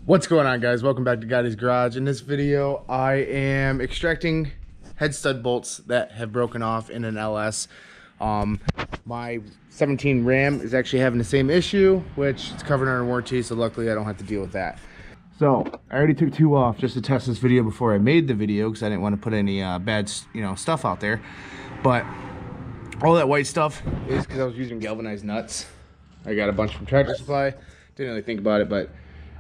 What's going on, guys? Welcome back to Gotti's Garage. In this video, I am extracting head stud bolts that have broken off in an LS. My 17 Ram is actually having the same issue, which it's covered under warranty, so luckily I don't have to deal with that. So I already took two off just to test this video before I made the video because I didn't want to put any bad stuff out there. But all that white stuff is because I was using galvanized nuts. I got a bunch from Tractor Supply. Didn't really think about it, but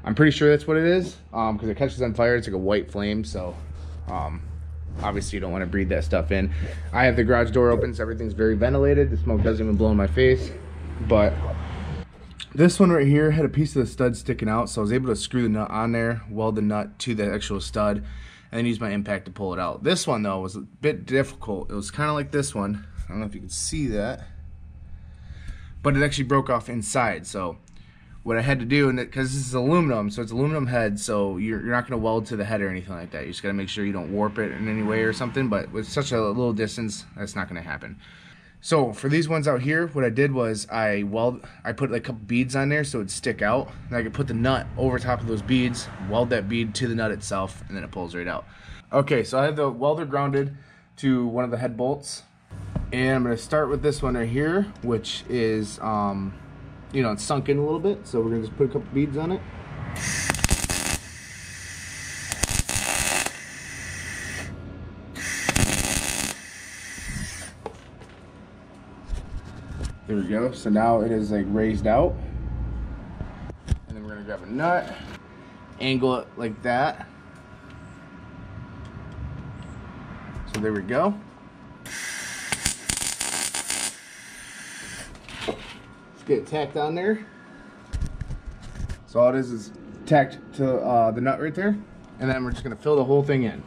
I'm pretty sure that's what it is, because it catches on fire. It's like a white flame, so obviously you don't want to breathe that stuff in. I have the garage door open, so everything's very ventilated. The smoke doesn't even blow in my face. But this one right here had a piece of the stud sticking out, so I was able to screw the nut on there, weld the nut to the actual stud, and then use my impact to pull it out. This one, though, was a bit difficult. It was kind of like this one. I don't know if you can see that, but it actually broke off inside. So what I had to do, and because this is aluminum, so it's aluminum head, so you're not going to weld to the head or anything like that. You just got to make sure you don't warp it in any way or something, but with such a little distance, that's not going to happen. So for these ones out here, what I did was I put like a couple beads on there so it'd stick out, and I could put the nut over top of those beads, weld that bead to the nut itself, and then it pulls right out. Okay, so I have the welder grounded to one of the head bolts, and I'm going to start with this one right here, which is it's sunk in a little bit, so we're gonna just put a couple beads on it. There we go. So now it is like raised out, and then we're gonna grab a nut, angle it like that. So there we go. Get it tacked on there. So all it is tacked to the nut right there, and then we're just going to fill the whole thing in.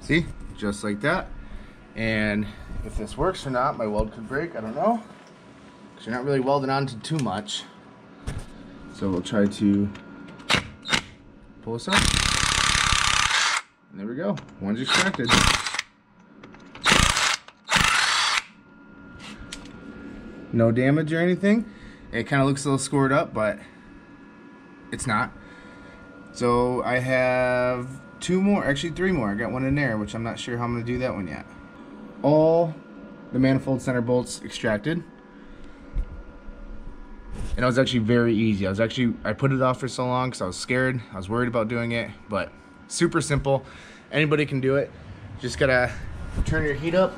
See, just like that. And if this works or not, my weld could break, I don't know. You're not really welding onto too much, so we'll try to pull this up, and there we go. One's extracted. No damage or anything. It kind of looks a little scored up, but it's not. So I have two more, actually three more. I got one in there, which I'm not sure how I'm going to do that one yet. All the manifold center bolts extracted. And it was actually very easy. I put it off for so long because I was scared. I was worried about doing it, but super simple. Anybody can do it. Just gotta turn your heat up,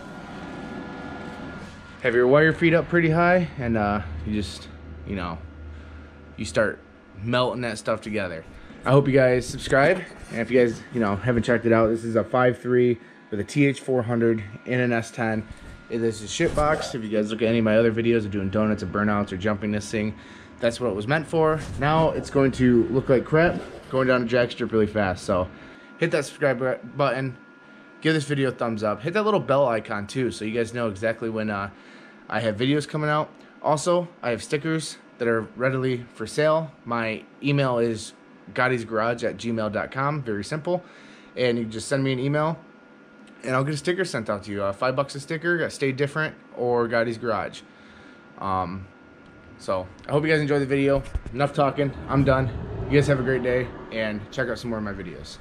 have your wire feet up pretty high, and you just, you start melting that stuff together. I hope you guys subscribe, and if you guys, haven't checked it out, this is a 5.3 with a TH400 in an S10. This is shit box. If you guys look at any of my other videos of doing donuts or burnouts or jumping this thing, that's what it was meant for. Now it's going to look like crap going down a jack strip really fast. So hit that subscribe button, give this video a thumbs up, hit that little bell icon too so you guys know exactly when I have videos coming out. Also, I have stickers that are readily for sale. My email is gottisgarage@gmail.com. Very simple, and you just send me an email and I'll get a sticker sent out to you. $5 a sticker, got Stay Different or Gotti's Garage. So I hope you guys enjoyed the video. Enough talking, I'm done. You guys have a great day, and check out some more of my videos.